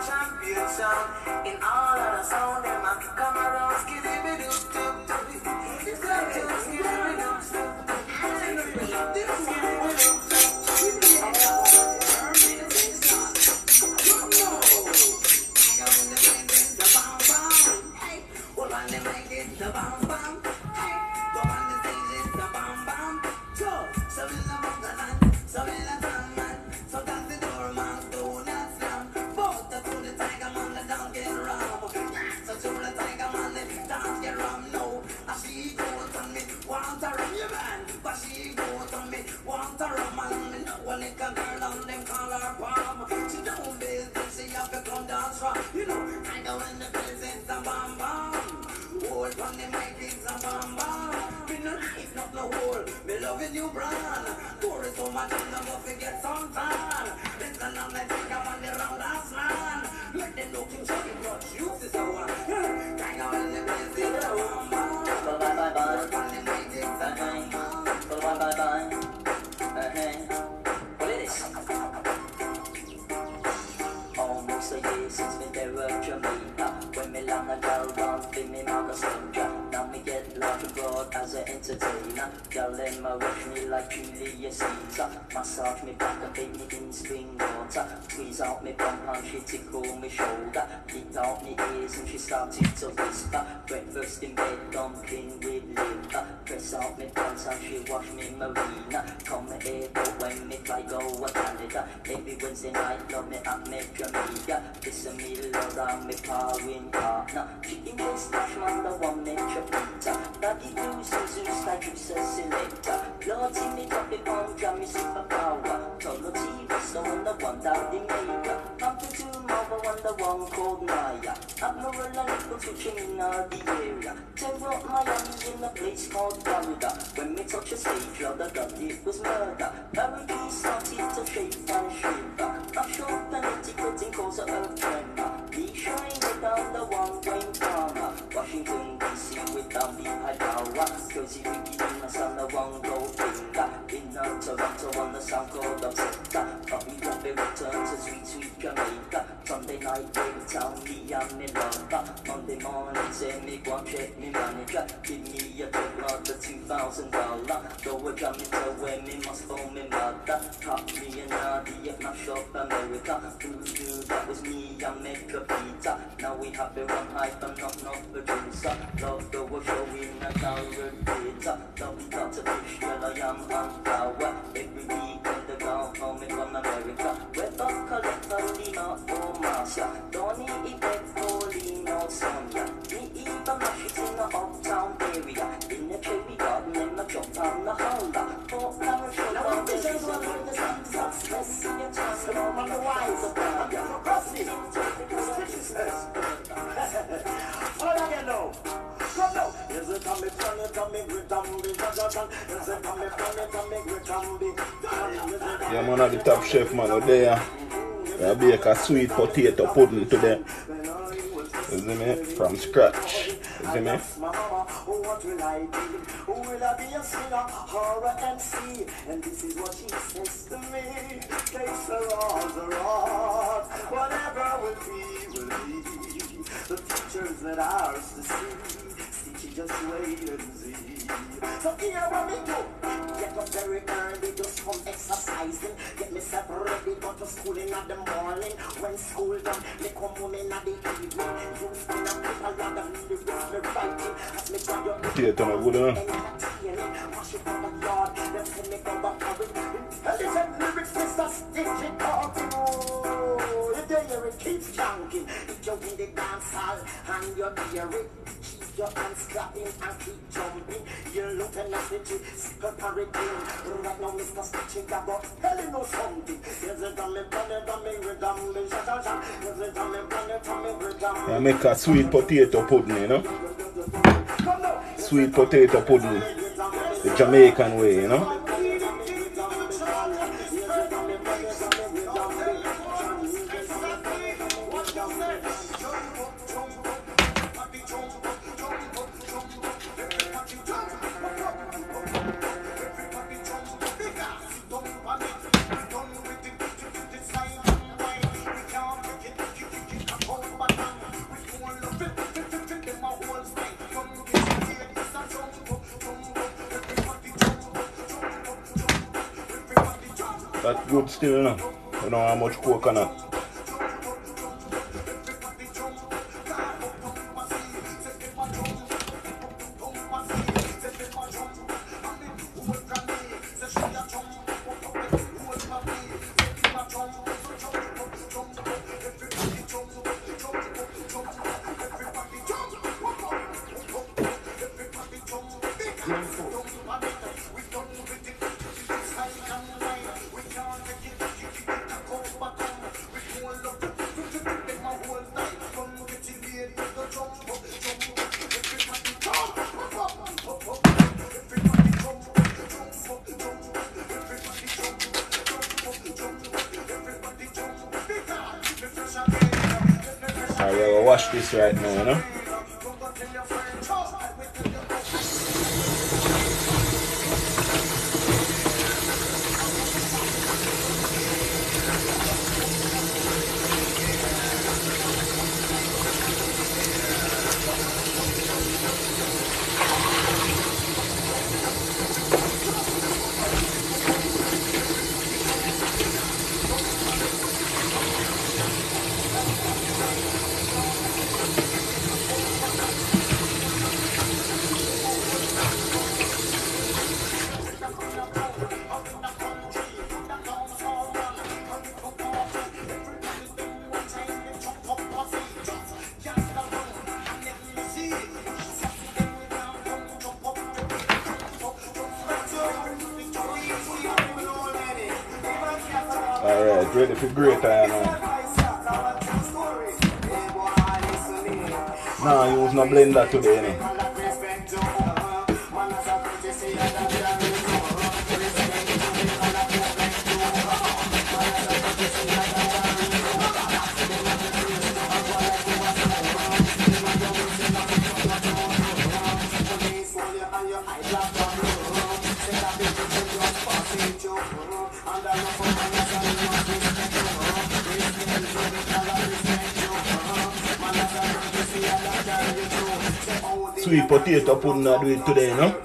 champion sound. In all of the sound, them a come around, skiddy-bidoo-doo-doo. It's like to skiddy-bidoo-doo. You know, I go in the business, a bam bam. Hold on the mic, it's a bam bam. Me no knife, not no hole. Me loving you, brand. Pour it so much, I'm not forget some time. Listen on the thing, I'm on the round last man. Let them know King Johnny not use this hour. I go in the business, a bam bam. Bye bye bye. Hold on the mic, it's a bam bam. Bye bye bye. What it is? Almost a year since me there at Jamaica. When me land a girl down, feel me mark a stranger. Now me get large abroad as an entertainer. Girl them a rush me like Julius Caesar. Massage me back and bathe me in spring water. Squeeze out me bum and she tickle me shoulder. Lick out me ears and she started to whisper. Breakfast in bed, dumpling with liver. Press out me pants and she wash me marina. Come me airport when me fly go a Canada. Every Wednesday night love me at me Jamaica. This a me love and me powering partner. Chicken breast dash man the one make your pizza. Daddy do Zeus like juice a selector. Lord see me drop it on jam me superpower. Turn the TV so on the one that they make. Come to tomorrow on the one called Maya. Abnormal and people switching in the area. Tear up Miami in a place called Florida. When me touch a stage, love the gun, it was murder. Parakeet started to shake and shiver. A short penalty in cause of a tremor. Be shining down the one-way farmer. Washington DC without the high power. Jersey Ricky in the sun, the one gold finger. In Toronto on the sound called Upsetter. But we don't be returned to sweet, sweet Jamaica. Sunday night, baby, tell me I'm in love. Monday morning, say me go and check me manager. Give me a check of the $2,000. Go a jam into where me must phone me mother. Cop me and Nadia, mash up America. That was me, I make a pizza. Now we have to run high, I'm not producer. Love go a show in a dollar pizza. Love got to fish, well I am on flower. Every weekend I go home from America. Web up collector, Lina or Marcia. Donnie, Yvette, Paulino, Sonia. Me even mash it in the uptown area. In the cherry garden, in the jump on the Honda. For parachute, now the visions will learn the sun's success. In your chance, come on the wise of God. You're crossing. Suspiciousness. All I can know. Come now. Is it a me funny, tummy, gritty, is it a me funny, tummy, gritty? Yeah, man, at the Top Chef, man, out there. I bake a sweet potato pudding today. You see me? From scratch. You see me? What will I be? Will I be a singer or an MC? And this is what she says to me. Case the whatever will be, will be. The teachers that are to see, teach you just wait and see. So here what we do, get up very early, just come exercising. Get myself ready, go to school in the morning. When school done, me come home in the evening. You spin up with a lot of lyrics, me writing. As me got your potato no good, huh? wash it on the yard, then send me go back to it. Listen, lyrics, Mr. Stitch it out. You hear it keeps chunking. If you're in the dance hall and you hear it, keep your hands clapping and keep jumping. You're looking at Stitch, super paradigm. Right now, Mr. Stitch, you got hell you know something. I make a sweet potato pudding, you know? Sweet potato pudding. The Jamaican way, you know? good still, you know. You know how much coconut. Alright, we'll wash this right now, you know. Alright, ready for grate now. Nah, I use no blender today, you know. Sweet potato pudding I do it today, you know.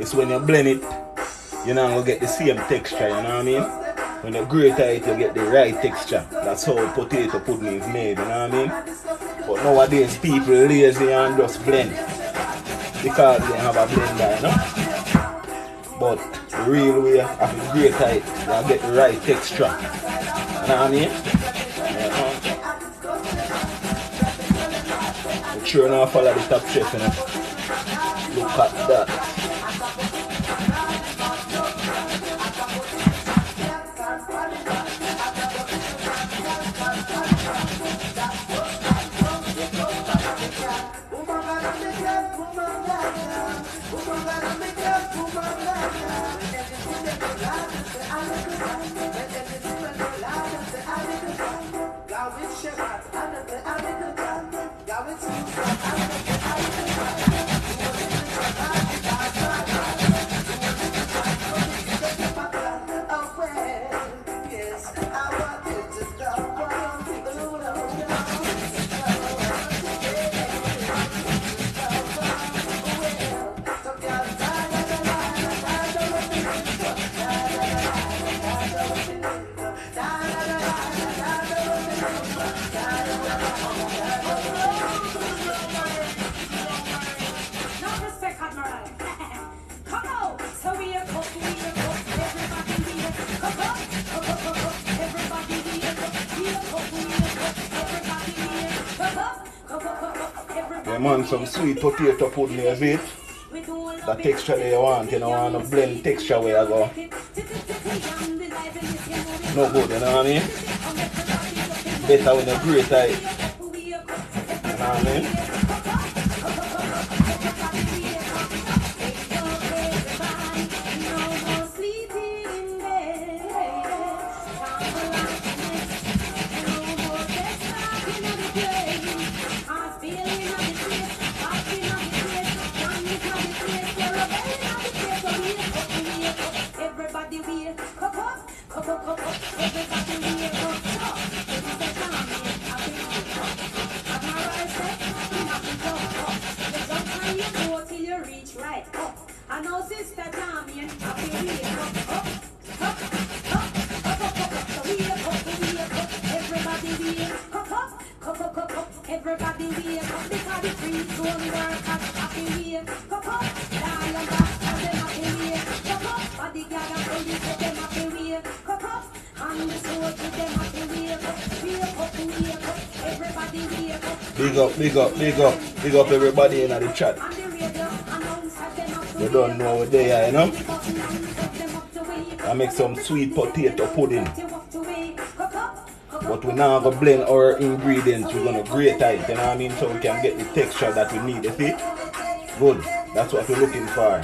It's when you blend it, you're not gonna get the same texture, you know what I mean? When you grate it, you get the right texture. That's how potato pudding is made, you know what I mean? But nowadays, people lazy and just blend because they have a blender, you know? But the real way, after you grate it, you get the right texture, you know what I mean? But sure now follow the Top Chef, you know? Look at that. I'm on some sweet potato pudding as it. The texture that you want, you know, want to blend texture where I go. No good, you know what I mean? Better when you grate it. You know what I mean? I know sister Tommy and happy wake everybody wake up, everybody wake up, because the free zone workers happy wake up, lion bastards them happy wake up, bodyguard and police them happy wake up, and the soldiers them happy wake up, everybody wake up. Big up everybody in the chat. You don't know what they are, you know? I make some sweet potato pudding. But we're now going to blend our ingredients. We're going to grate it, you know what I mean? So we can get the texture that we need, you see? Good. That's what we're looking for.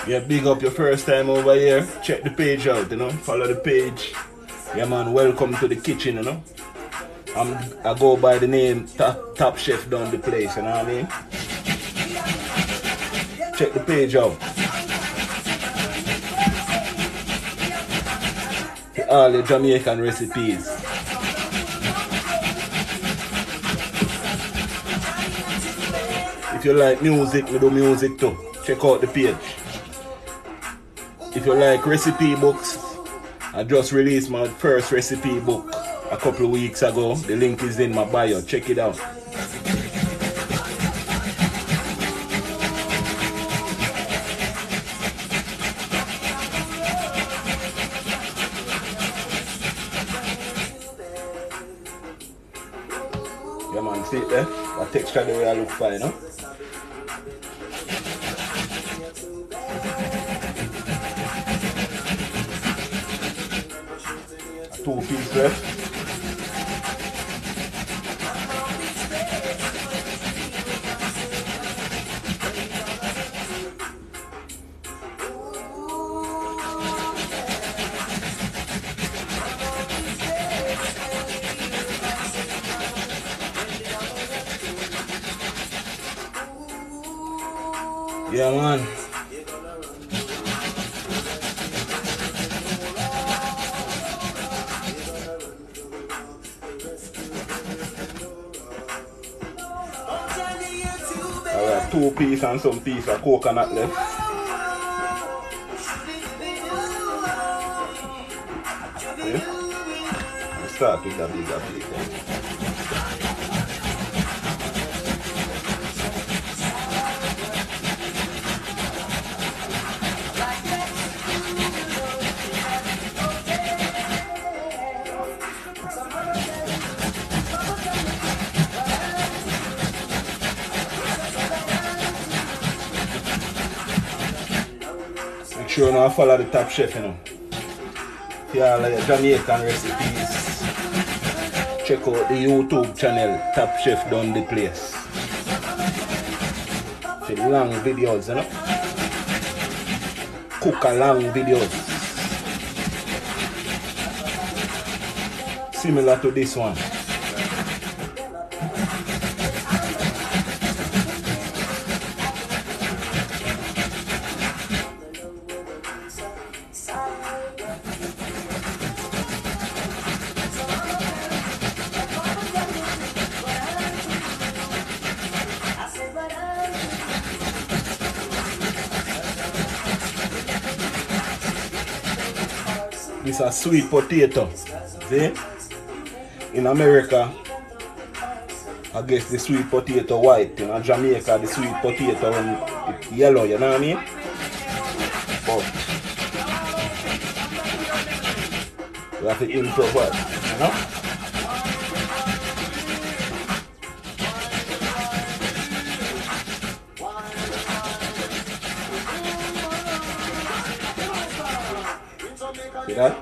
Yeah, big up your first time over here. Check the page out, you know. Follow the page. Yeah, man, welcome to the kitchen, you know. I go by the name TopChefDundyplace, you know what I mean? Check the page out. All the Jamaican recipes. If you like music, we do music too. Check out the page. If you like recipe books, I just released my first recipe book a couple of weeks ago. The link is in my bio. Check it out. Yeah, man, see it there? That texture the way I look fine, no? Two pieces left. Yeah, man. Alright, 2 pieces and some piece of coconut left. Okay. Let's start with that bigger piece. Make sure you now follow the Top Chef, you know. If you all like Jamaican recipes, check out the YouTube channel TopChefDundyplace. It's long videos, you know. Cook along videos. Similar to this one. This is a sweet potato. See? In America, I guess the sweet potato white. In Jamaica, the sweet potato it's yellow, you know what I mean? But we have to improvise, you know? See that?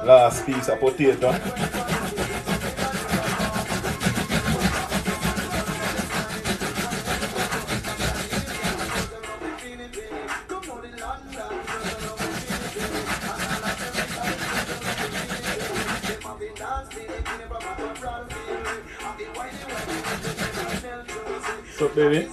Last piece of potato. What's up, baby?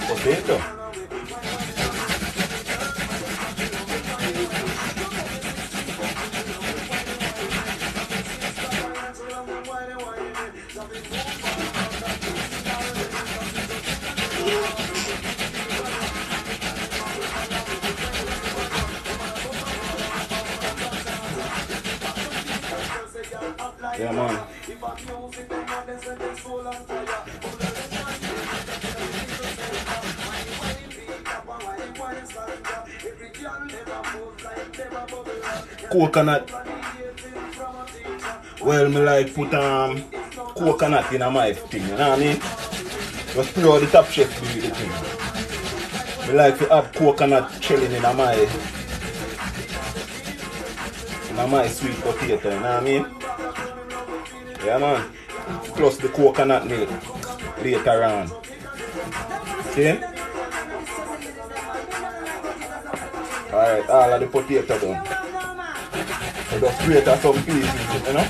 Potato. Yeah, man. Coconut. Well, me like put coconut in my thing, you know what I mean? Just throw the Top Chef do the thing. Me like to have coconut chilling in my sweet potato, you know what I mean? Yeah, man. Plus the coconut milk later on. See? Alright, all of the potato done. So just grate some pieces, you know?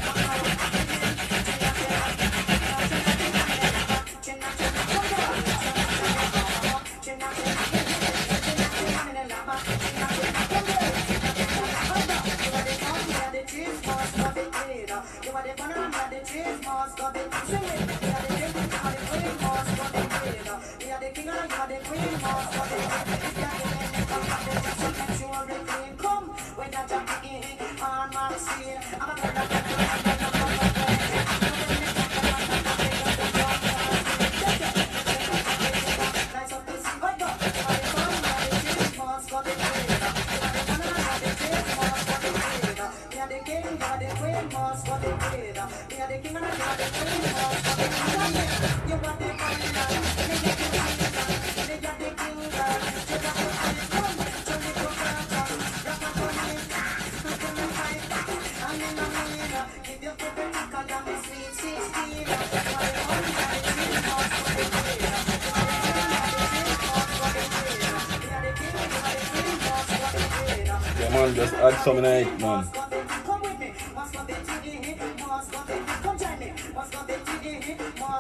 Yeah, man, just add some in it, man.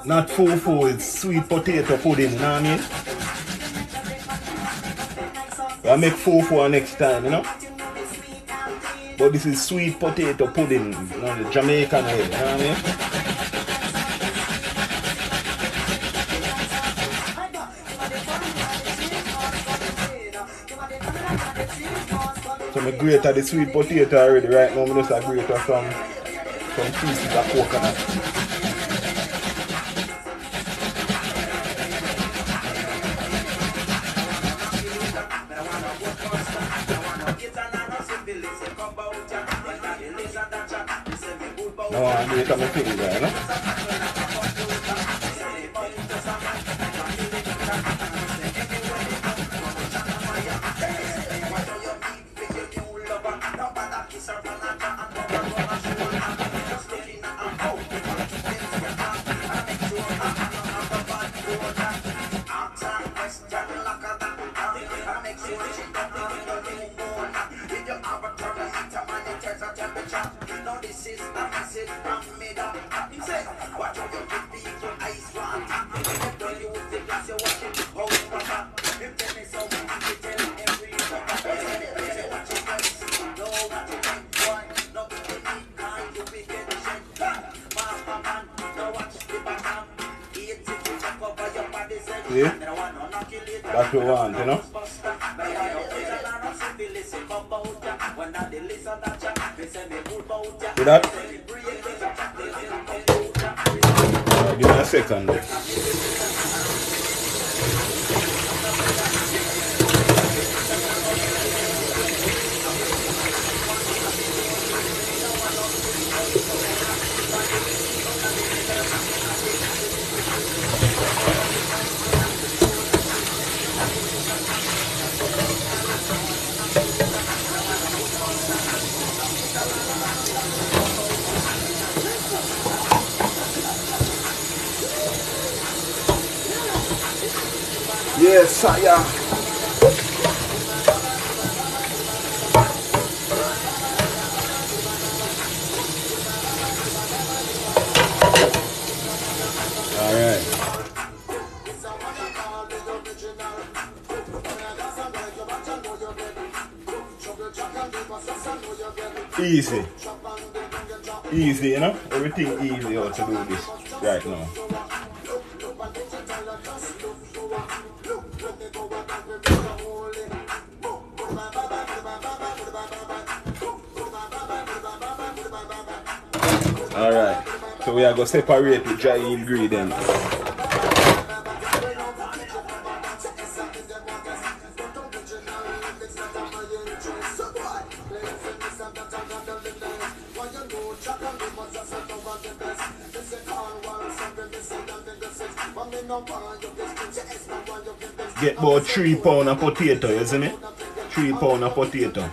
Not fufu, it's sweet potato pudding, you know what I mean? We'll make fufu next time, you know? But this is sweet potato pudding, you know, the Jamaican way, you know what I mean? So I grate the sweet potato already right now. I just grate some pieces of coconut. Now I grate my finger, you know? Yeah? That's what we want, you know? See that? Give me a second there. Yes, sire. Alright. Easy. Easy, you know? Everything easy how to do this right now. Alright, so we are going to separate the dry ingredients. Get about 3 pounds of potato, you see me? 3 pounds of potato.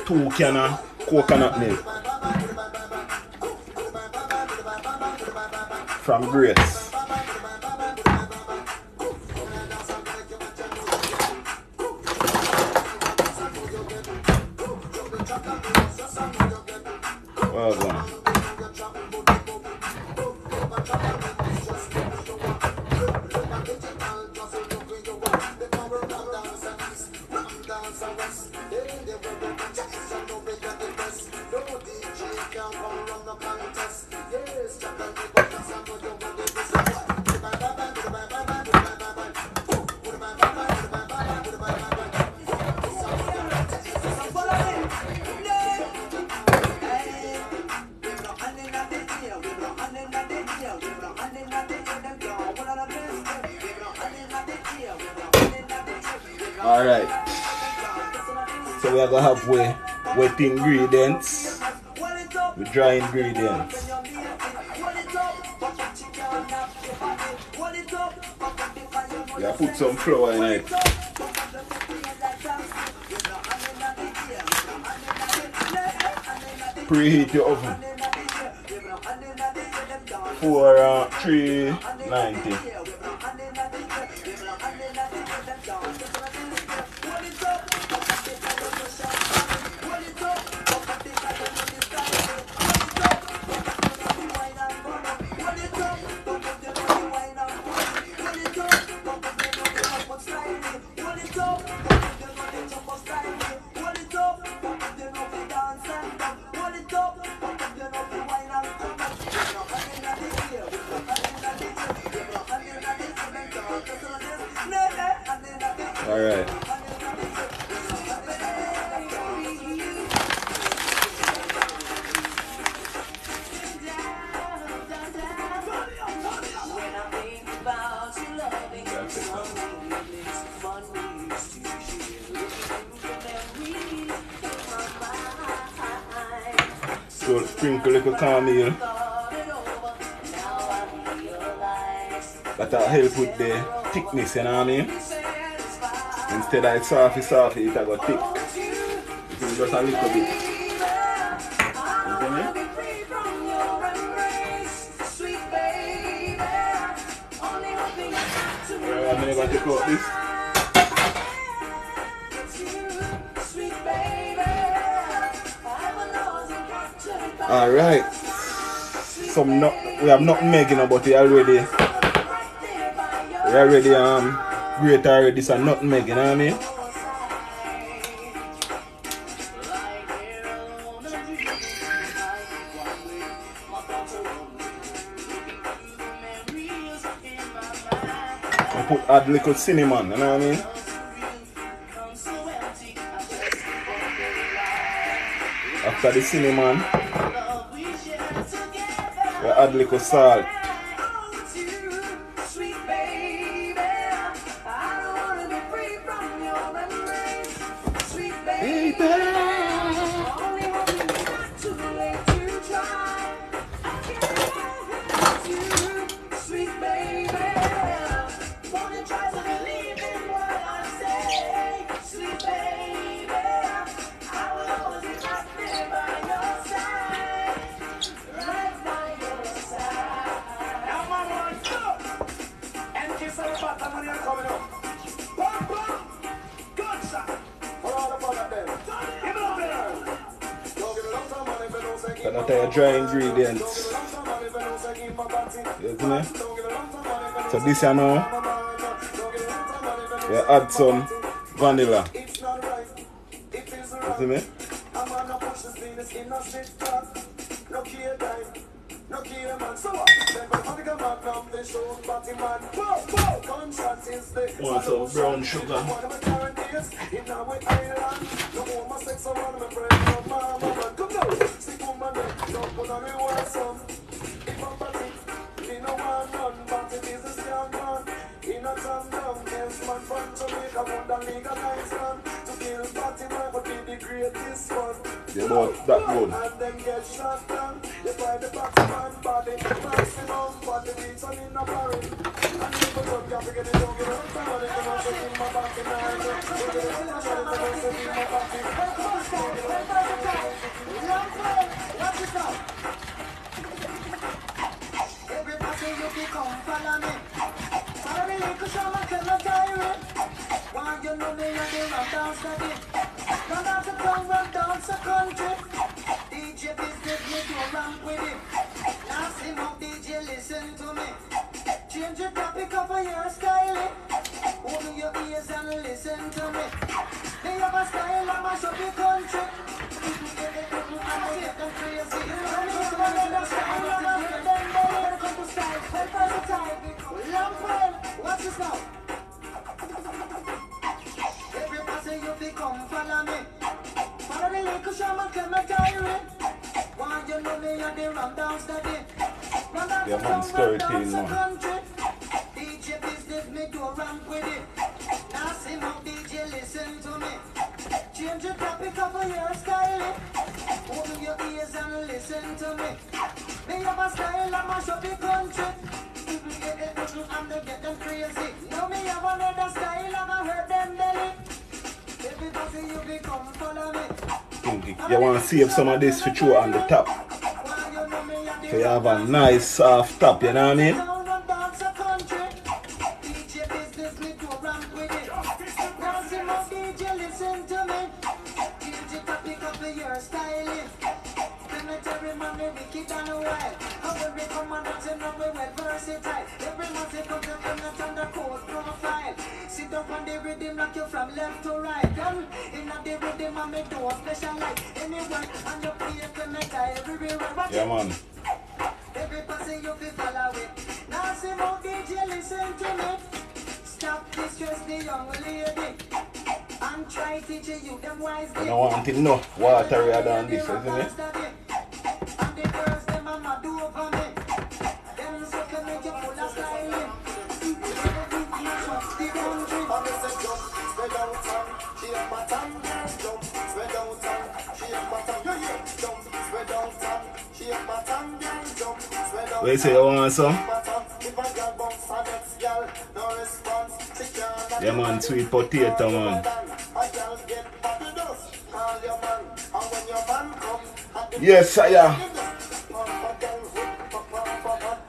2 cans of coconut milk. From Grace. Well done. Alright, so we are going to have wet ingredients with dry ingredients. We have put some flour in it. Preheat your oven for 390. Alright. So sprinkle a little caramel. That'll help with the thickness, you know what I mean? Instead of soft, it will go thick. It is just a little bit. You see me? I'm going to take out this. Alright. some nut. We have nutmeg, you know, but we already grate already. This a nutmeg, you know what I mean? Add little cinnamon, you know what I mean? After the cinnamon, we add little salt. That's your dry ingredients. You see me? So this you know, we add some vanilla. You see me? Want some brown sugar. Yeah, but that good. DJ business, me do ramp with it. Now see my DJ, listen to me. Change the topic of your style. Open your ears and listen to me. They have a style of mash up the country. What's this now? Everybody you become follow me. Follow the little shaman, come my diary. Why you know me and the ram down steady. Yeah, man, storytelling, man. DJ business, me do ramp with it. Now see my DJ, listen to me. Change the topic of your style. Open your ears and listen to me. Me have a style, I mash up the country. I'm the get them crazy. Now me have another style, I'm a hurt them belly. Everybody you become follow me. You want to save some of this for throw on the top. So you have a nice soft top, you know what I mean? Sit up on the rhythm like you from left to right. In the rhythm I make do a special light. Anyone on your plate can make everywhere. Yeah, man. Every person you feel follow it. Now see more DJ, listen to me. Stop distress the young lady. And try teaching you them wisely. I don't want enough water rather than this, isn't it? And the girls them mama do over me. Them so can make you full of styling. Where you say you want some? Yeah, man, sweet potato, man. Yes, sire.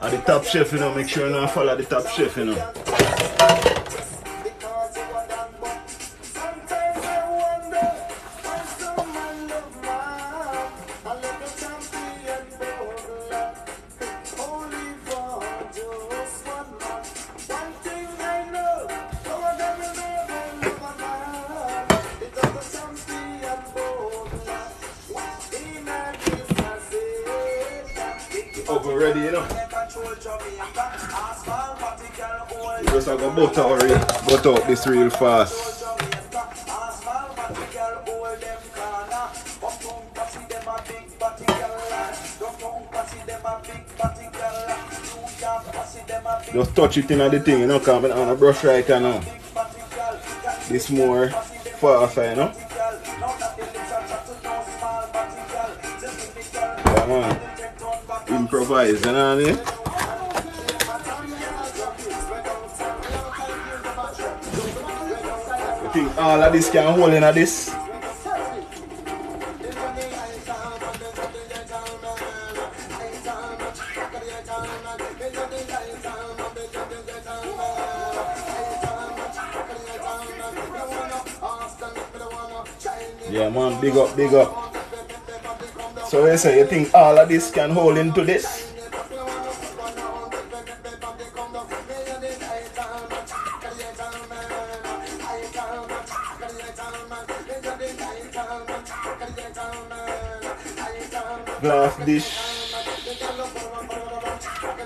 At the Top Chef, you know, make sure you don't follow the Top Chef, you know. You just have to butter up this real fast. Just touch it in the thing, you know, because I'm on a brush right now. This more faster, you know. Yeah, man. Improvise, you know what I mean? You think all of this can hold in this? Yeah, man, big up, big up. So you say you think all of this can hold into this? Glass dish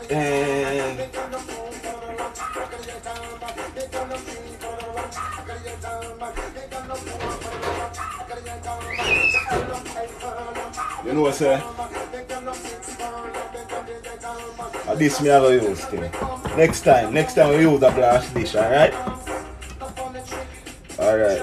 and you know what I say? This me I go use thing. Next time we use a glass dish, alright? Alright.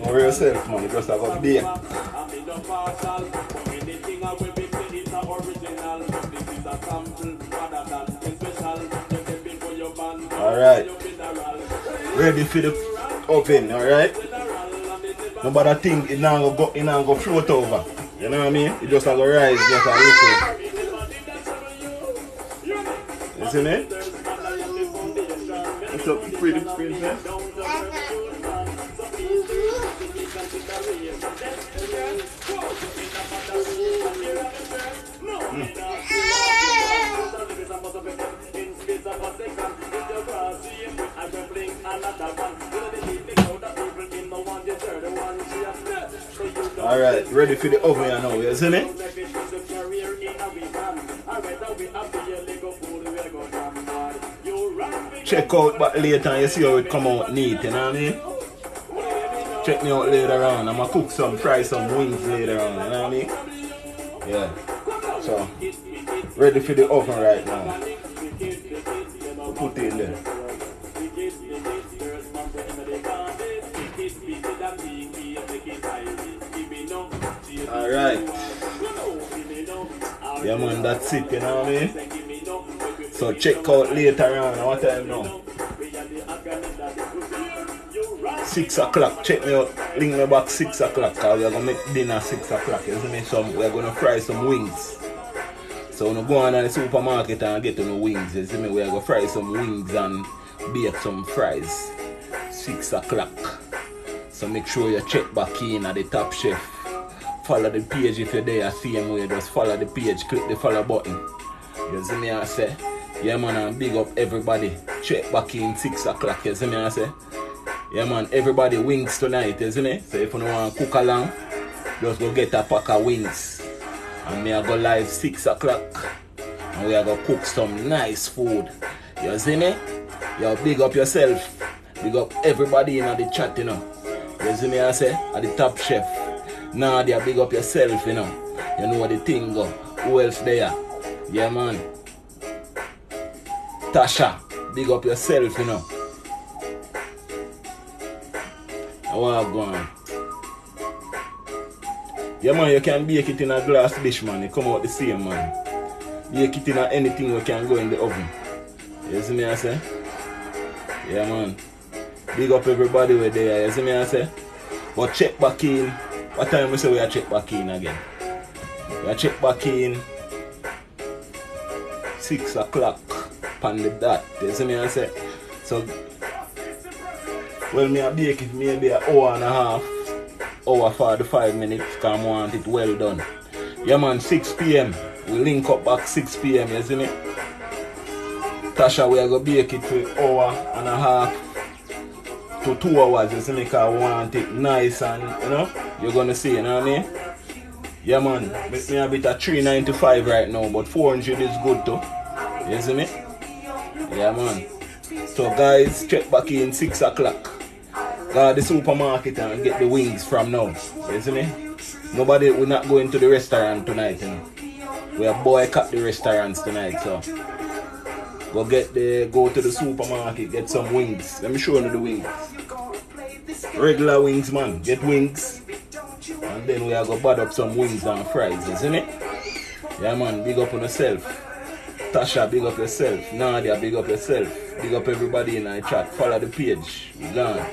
Over yourself, man, you just have a beer. Alright. Ready for the oven, alright? Nobody think it now go float over. You know what I mean? It just have to rise just a little. You see me? What's up, pretty princess? Alright, ready for the oven now, you see me? Check out back later and you see how it come out neat, you know what I mean? Check me out later on. I'm gonna cook fry some wings later on, you know what I mean? Yeah. So, ready for the oven right now. Put it in there. Alright. Yeah man, that's it, you know what I mean? So check out later on. What time now? 6 o'clock. Check me out. Link me back 6 o'clock because we're going to make dinner 6 o'clock. You see me? We're going to fry some wings. So when we go on to the supermarket and get the wings, you see me? We're going to fry some wings and bake some fries. 6 o'clock. So make sure you check back in at the Top Chef. Follow the page if you're there, same way. Just follow the page, click the follow button. You see me? I say, yeah man, and big up everybody. Check back in 6 o'clock. You see me? I say, yeah man, everybody wings tonight, you see me? So if you don't want to cook along, just go get a pack of wings. And me I go live 6 o'clock. And we are going to cook some nice food. You see me? You big up yourself. Big up everybody in the chat, you know. You see me? I say, at the Top Chef. Nah, they big up yourself, you know. You know what the thing go. Who else there? Yeah man. Tasha, big up yourself, you know. What go on? Yeah man, you can bake it in a glass dish, man. It come out the same, man. Bake it in anything you can go in the oven. You see me I say? Yeah man. Big up everybody with there, you see me I say? But check back in What time we say we are check back in again? We are check back in 6 o'clock on the dot. You see me I say? So, well, me a bake it maybe an hour and a half, hour 45 minutes, because I want it well done. Yeah man, 6 p.m. We link up back 6 p.m. You see me? Tasha, we are going to bake it for an hour and a half to 2 hours. You see me? Because I want it nice and, you know, you're going to see, you know what I mean? Yeah man, make me a bit of 395 right now, but 400 is good too. You see me? Yeah man. So guys, check back in 6 o'clock. Go to the supermarket and get the wings from now. You see me? Nobody, we're not going to the restaurant tonight, you know. We are boycott the restaurants tonight, so go to the supermarket, get some wings. Let me show you the wings. Regular wings, man. Get wings. And then we are going to bud up some wings and fries, isn't it? Yeah, man. Big up on yourself. Tasha, big up yourself. Nadia, big up yourself. Big up everybody in our chat. Follow the page. We gone.